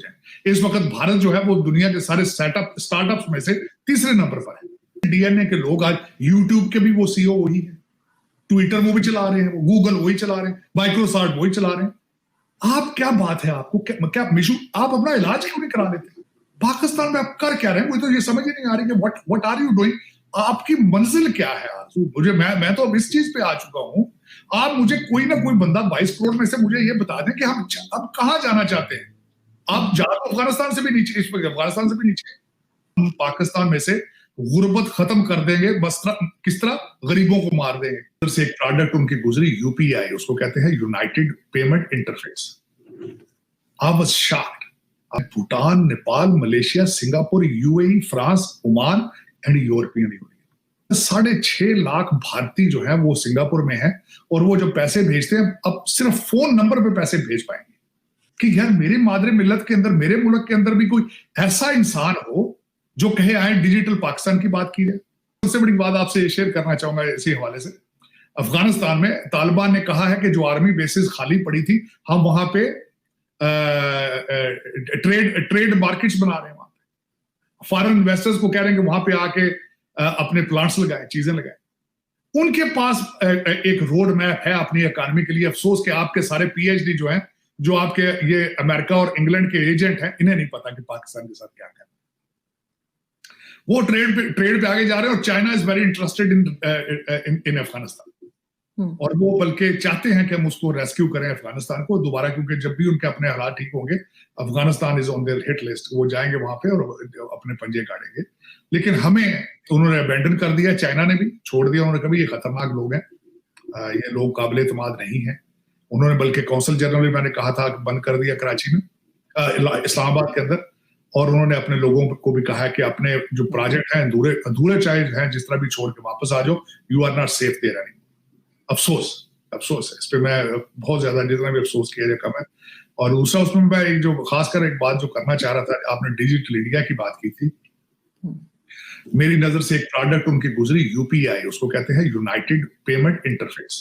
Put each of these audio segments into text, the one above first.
जाए। इस वक्त भारत जो है वो दुनिया के सारे स्टार्टअप्स में से तीसरे नंबर पर है। डीएनए के लोग आज यूट्यूब के भी वो सीईओ वही है, ट्विटर वो भी चला रहे हैं, गूगल वही चला रहे हैं, माइक्रोसॉफ्ट वही चला रहे हैं। आप क्या बात है, आपको क्या मिशू, आप अपना इलाज क्यों नहीं करा लेते? पाकिस्तान में आप कर क्या रहे हैं, मुझे तो ये समझ ही नहीं आ रही कि व्हाट आर यू डूइंग, आपकी मंजिल क्या है आरज़ू? मुझे मैं तो अब इस चीज पे आ चुका हूं, आप मुझे कोई ना कोई बंदा 22 करोड़ में से मुझे ये बता दें कि हम अब कहां जाना चाहते हैं। आप जा तो अफगानिस्तान से भी नीचे, इस वक्त अफगानिस्तान से भी नीचे। हम पाकिस्तान में से गुर्बत खत्म कर देंगे, बस किस तरह गरीबों को मार देंगे। उधर से एक प्रोडक्ट उनकी गुजरी यूपीआई, उसको कहते हैं United payment interface. I was shocked. Bhutan, Nepal, Malaysia, Singapore, UAE, France, Oman and European union, 6.5 lakh भारतीय जो है वो सिंगापुर में है, और वो जो पैसे भेजते हैं अब सिर्फ फोन नंबर पे पैसे भेज पाएंगे। कि यार मेरे मादरे मिल्लत के अंदर, मेरे मुल्क के अंदर भी कोई ऐसा इंसान हो जो कहे आए डिजिटल पाकिस्तान की बात की जाए। सबसे बड़ी बात आपसे शेयर करना चाहूंगा इसी हवाले से, अफगानिस्तान में तालिबान ने कहा है कि जो आर्मी बेसिस खाली पड़ी थी, हम वहां पे ट्रेड मार्केट्स बना रहे हैं। वहां पे फॉरेन इन्वेस्टर्स को कह रहे हैं कि वहां पे आके अपने प्लांट्स लगाए, चीजें लगाए। उनके पास एक रोड मैप है अपनी इकोनॉमी के लिए। अफसोस कि आपके सारे पीएचडी जो हैं, जो आपके ये अमेरिका और इंग्लैंड के एजेंट हैं, इन्हें नहीं पता कि पाकिस्तान के साथ क्या करना। वो ट्रेड पे आगे जा रहे हैं, और China is very interested in Afghanistan, और वो बल्कि चाहते हैं कि हम उसको रेस्क्यू करें अफगानिस्तान को दोबारा, क्योंकि जब भी उनके अपने हालात ठीक होंगे, Afghanistan is on their hit list, वो जाएंगे वहां पे और अपने पंजे काटेंगे। लेकिन हमें उन्होंने अबेंडन कर दिया, चाइना ने भी छोड़ दिया। उन्होंने कहा ये खतरनाक लोग हैं, ये लोग काबिल एतमाद नहीं है। उन्होंने बल्कि कौंसल जनरल भी, मैंने कहा था, बंद कर दिया कराची में, इस्लामाबाद के अंदर। और उन्होंने अपने लोगों को भी कहा है कि अपने जो प्रोजेक्ट हैं अधूरे चाहे हैं, जिस तरह भी छोड़ के वापस आ जाओ, you are not safe there any. अफसोस है इस पे, मैं बहुत ज्यादा, जितना भी अफसोस किया जाए कम है। और दूसरा उसमें मैं जो खासकर एक बात जो करना चाह रहा था, आपने डिजिटल इंडिया की बात की थी, मेरी नजर से एक प्रोडक्ट उनकी गुजरी यूपीआई, उसको कहते हैं United payment interface.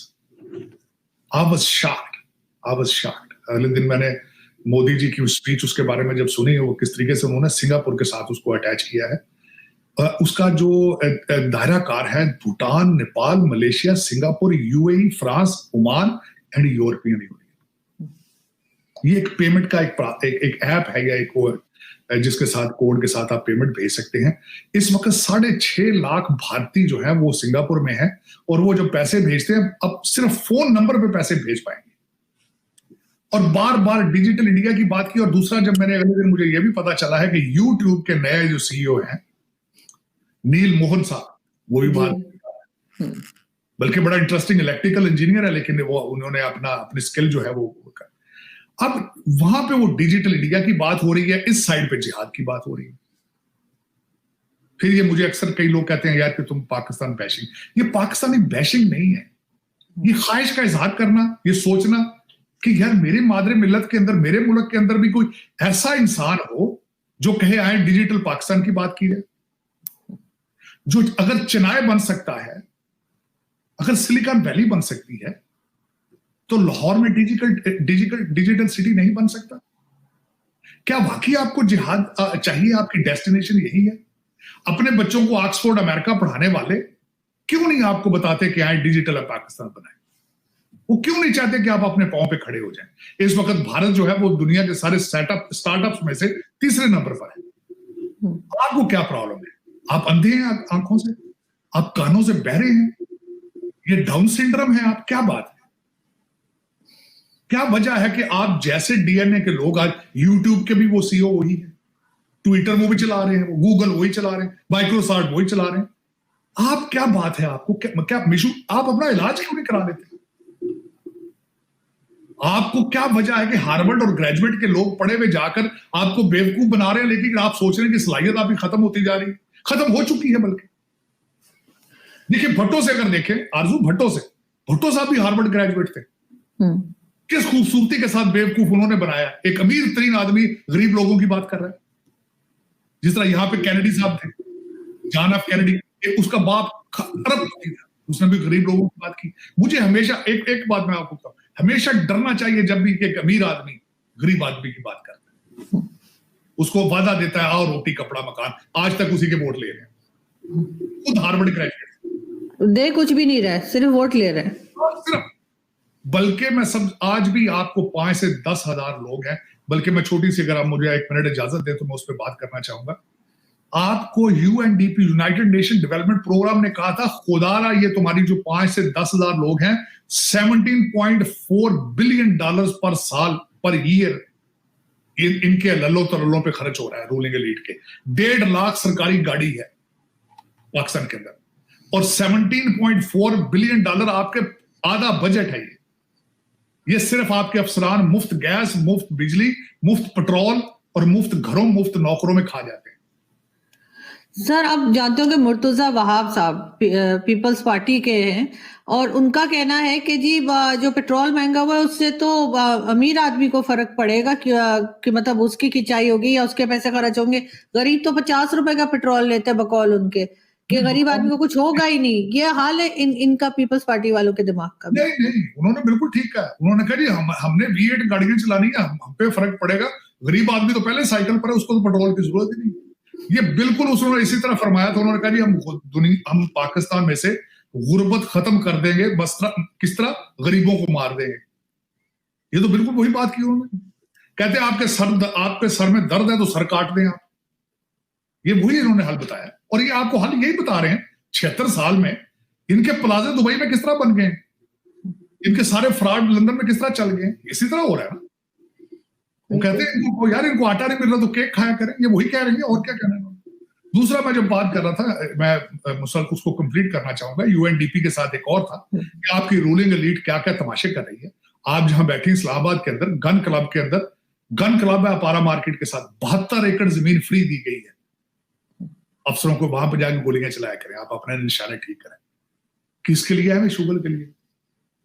I was shocked. अगले दिन मैंने मोदी जी की स्पीच उसके बारे में जब सुनी, वो किस तरीके से उन्होंने सिंगापुर के साथ उसको अटैच किया है, उसका जो दायराकार है Bhutan, Nepal, Malaysia, Singapore, UAE, France, Oman and European union. ये एक पेमेंट का एक ऐप है, या एक जिसके साथ कोड के साथ आप पेमेंट भेज सकते हैं। इस वक्त 6.5 लाख भारतीय जो है वो सिंगापुर में है, और वो जो पैसे भेजते हैं अब सिर्फ फोन नंबर पे पैसे भेज पाएंगे। और बार बार डिजिटल इंडिया की बात की। और दूसरा, जब मैंने अगले दिन मुझे ये भी पता चला है कि यूट्यूब के नए जो सीईओ हैं, नील मोहन साहब, वो भी बात, बल्कि बड़ा इंटरेस्टिंग इलेक्ट्रिकल इंजीनियर है, लेकिन वो उन्होंने अपनी स्किल जो है वो अब वहां पे वो डिजिटल इंडिया की बात हो रही है, इस साइड पे जिहाद की बात हो रही है। फिर ये मुझे अक्सर कई लोग कहते हैं यार कि तुम पाकिस्तान बैशिंग, ये पाकिस्तानी बैशिंग नहीं है, ये ख्वाहिश का इजहार करना, ये सोचना कि यार मेरे मादरे मिल्लत के अंदर, मेरे मुल्क के अंदर भी कोई ऐसा इंसान हो जो कहे आए डिजिटल पाकिस्तान की बात की जाए। जो अगर चेन्नई बन सकता है, अगर सिलिकॉन वैली बन सकती है, तो लाहौर में डिजिटल सिटी नहीं बन सकता? क्या वाकई आपको जिहाद चाहिए? आपकी डेस्टिनेशन यही है? अपने बच्चों को ऑक्सफोर्ड अमेरिका पढ़ाने वाले क्यों नहीं आपको बताते कि आए डिजिटल पाकिस्तान बनाए? वो क्यों नहीं चाहते कि आप अपने पांव पे खड़े हो जाएं? इस वक्त भारत जो है वो दुनिया के सारे स्टार्टअप्स में से तीसरे नंबर पर है। आपको क्या प्रॉब्लम है? आप अंधे हैं आंखों से? आप कानों से बहरे हैं? ये डाउन सिंड्रोम है? आप क्या बात है? क्या वजह है कि आप जैसे डीएनए के लोग आज यूट्यूब के भी वो सीईओ वही है, ट्विटर वो भी चला रहे हैं, गूगल वही चला रहे हैं, माइक्रोसॉफ्ट वही चला रहे हैं। आप क्या बात है? आपको क्या मिशू, आप अपना इलाज क्यों नहीं करा लेते? आपको क्या वजह है कि हार्वर्ड और ग्रेजुएट के लोग पढ़े हुए जाकर आपको बेवकूफ बना रहे हैं, लेकिन आप सोच रहे हैं कि सलाहियत आपकी खत्म होती जा रही है? खत्म हो चुकी है। बल्कि देखिए, भट्टो से अगर देखें, आरजू भट्टो साहब भी हार्वर्ड ग्रेजुएट थे। किस खूबसूरती के साथ बेवकूफ उन्होंने बनाया। एक अमीर तरीन आदमी गरीब लोगों की बात कर रहा है, जिस तरह यहां पे कैनेडी साहब थे, जॉन एफ कैनेडी, उसका बाप अरबपति था, उसने भी गरीब लोगों की बात की। मुझे हमेशा एक बात मैं आपको कहूं, हमेशा डरना चाहिए जब भी एक अमीर आदमी गरीब आदमी की बात करता है। उसको वादा देता है, आओ रोटी कपड़ा मकान, आज तक उसी के वोट ले रहे हैं, खुद हार्वर्ड ग्रेजुएट, दे कुछ भी नहीं रहे, सिर्फ वोट ले रहे हैं सिर्फ। बल्कि मैं सब आज भी आपको 5 से 10 हजार लोग हैं, बल्कि मैं छोटी सी, अगर आप मुझे 1 मिनट इजाजत दें तो मैं उस पर बात करना चाहूंगा। आपको UNDP, United Nation Development Program ने कहा था, खुदारा ये तुम्हारी जो 5 से 10 हजार लोग हैं, $17.4 बिलियन पर साल पर ईयर इनके लल्लो तल्लों पे खर्च हो रहा है रूलिंग एलीट के। 1.5 लाख सरकारी गाड़ी है पाकिस्तान के अंदर, और $17.4 बिलियन आपके आधा बजट है। ये सिर्फ आपके अफसरान मुफ्त गैस, मुफ्त बिजली, मुफ्त पेट्रोल और मुफ्त घरों, मुफ्त नौकरों में खा जाते हैं। सर, आप जानते हो कि मुर्तजा वहाब साहब पीपल्स पार्टी के हैं, और उनका कहना है कि जी जो पेट्रोल महंगा हुआ है उससे तो अमीर आदमी को फर्क पड़ेगा कि मतलब उसकी खिंचाई होगी या उसके पैसे खर्च होंगे। गरीब तो 50 रुपए का पेट्रोल लेते हैं बकौल उनके, कि गरीब आदमी को कुछ होगा ही नहीं। ये हाल है इनका पीपल्स पार्टी वालों के दिमाग का। नहीं, उन्होंने बिल्कुल ठीक कहा। उन्होंने कहा जी हमने V8 गाड़ियां चलानी है, हम पे फर्क पड़ेगा, गरीब आदमी तो पहले साइकिल पर है, उसको तो पेट्रोल की जरूरत ही नहीं। ये बिल्कुल उन्होंने इसी तरह फरमाया था। उन्होंने कहा जी हम पाकिस्तान में से गुर्बत खत्म कर देंगे, बस किस तरह गरीबों को मार देंगे। ये तो बिल्कुल वही बात की उन्होंने। कहते आपके सर में दर्द है तो सर काट दें आप। ये वही इन्होंने हल बताया, और ये आपको हल यही बता रहे हैं। 76 साल में इनके प्लाजा दुबई में किस तरह बन गए, इनके सारे फ्रॉड लंदन में किस तरह चल गए, इसी तरह हो रहा है ना। वो कहते हैं इनको आटा नहीं मिल रहा तो केक खाया करें, ये वही कह रहे हैं, और क्या कहना है। दूसरा, मैं जब बात कर रहा था, मैं उसको कंप्लीट करना चाहूंगा। यूएनडीपी के साथ एक और था कि आपकी रूलिंग एलीट क्या क्या तमाशे कर रही है। आप जहां बैठे इस्लामाबाद के अंदर गन क्लब के अंदर, गन क्लब है अपारा मार्केट के साथ, 72 एकड़ जमीन फ्री दी गई है। अफसरों को वहां पर जाकर गोलियां चलाया करें, आप अपने निशाने ठीक करें। किसके लिए है? शुगल के लिए।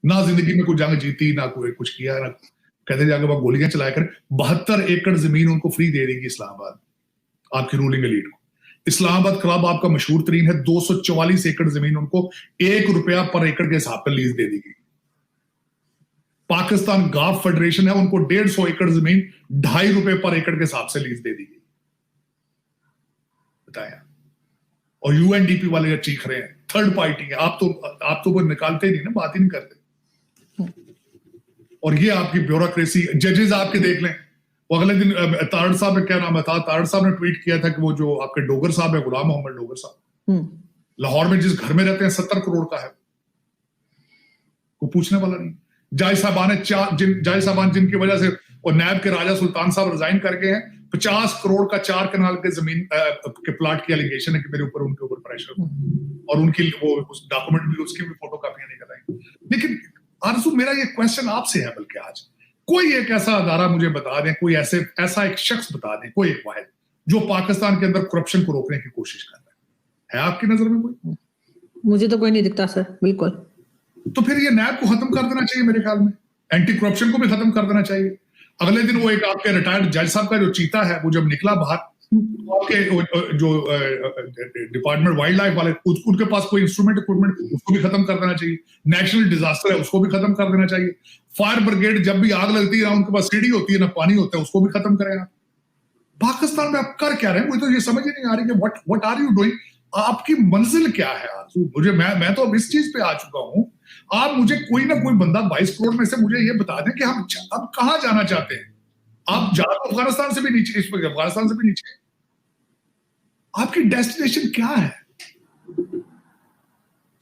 ना जिंदगी में कोई जंग जीती, ना कोई कुछ किया, ना कहते जाकर वहां गोलियां चलाया करें। 72 एकड़ जमीन उनको फ्री दे देगी इस्लामाबाद, आपकी रूलिंग एलीट को। इस्लामाबाद क्लब आपका मशहूर तरीन है, 244 एकड़ जमीन उनको $1 पर एकड़ के हिसाब पर लीज दे दी गई। पाकिस्तान गाफ फेडरेशन है, उनको 150 एकड़ जमीन $2.5 पर एकड़ के हिसाब से लीज दे दी गई। बताया। और यूएनडीपी वाले चीख रहे हैं थर्ड पार्टी है। आप तो वो निकालते ही नहीं ना, बात ही नहीं करते। और ये आपकी ब्यूरोक्रेसी, जजेस आपके देख लें। वो अगले दिन तारड़ साहब ने, क्या नाम था, तारड़ साहब ने ट्वीट किया था कि वो जो आपके डोगर साहब है, गुलाम मोहम्मद डोगर साहब, लाहौर में जिस घर में रहते हैं 70 करोड़ का है, को पूछने वाला नहीं। जज साहबान जिनकी वजह से, और नैब के राजा सुल्तान साहब रिजाइन कर गए हैं, 50 करोड़ का 4 कनाल के जमीन के प्लाट की एलिगेशन है कि मेरे ऊपर, उनके ऊपर प्रेशर, और उनकी वो उस डॉक्यूमेंट भी, उसकी भी फोटो कापियां नहीं कराई। लेकिन आरज़ू, मेरा ये क्वेश्चन आपसे है, बल्कि आज कोई एक ऐसा अदारा मुझे बता दें, कोई ऐसा एक शख्स बता दें, कोई एक वाहिद, जो पाकिस्तान के अंदर करप्शन को रोकने की कोशिश कर रहा है आपकी नजर में कोई? मुझे तो कोई नहीं दिखता सर, बिल्कुल। तो फिर ये नैब को खत्म कर देना चाहिए मेरे ख्याल में, एंटी करप्शन को भी खत्म कर देना चाहिए। अगले दिन वो एक आपके रिटायर्ड जज साहब का जो चीता है, वो जब निकला बाहर, आपके जो डिपार्टमेंट वाइल्ड लाइफ वाले, उनके पास कोई इंस्ट्रूमेंट इक्विपमेंट, उसको भी खत्म कर देना चाहिए। नेशनल डिजास्टर है, उसको भी खत्म कर देना चाहिए। फायर ब्रिगेड, जब भी आग लगती है, उनके पास सीढ़ी होती है ना पानी होता है, उसको भी खत्म करें आप। पाकिस्तान में आप कर क्या रहे हैं, मुझे तो ये समझ ही नहीं आ रही कि व्हाट आर यू डूइंग। आपकी मंजिल क्या है आरज़ू? मैं तो अब इस चीज पे आ चुका हूं। आप मुझे कोई ना कोई बंदा 22 करोड़ में से मुझे ये बता दें कि हम अब कहां जाना चाहते हैं। आप जा तो अफगानिस्तान से भी नीचे, इस वक्त अफगानिस्तान से भी नीचे, आपकी डेस्टिनेशन क्या है?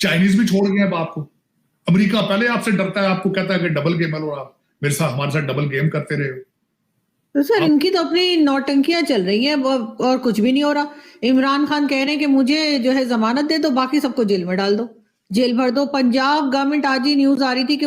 चाइनीज भी छोड़ गए अब आपको। अमेरिका पहले आपसे डरता है, आपको कहता है कि डबल गेम है, और आप मेरे साथ, हमारे साथ डबल गेम करते रहे। तो सर, इनकी तो अपनी नौटंकियां चल रही हैं और कुछ भी नहीं हो रहा। इमरान खान कह रहे हैं कि मुझे जो है जमानत दे दो, बाकी सबको जेल में डाल दो, जेल भर दो। पंजाब गवर्नमेंट, आज ही न्यूज आ रही थी कि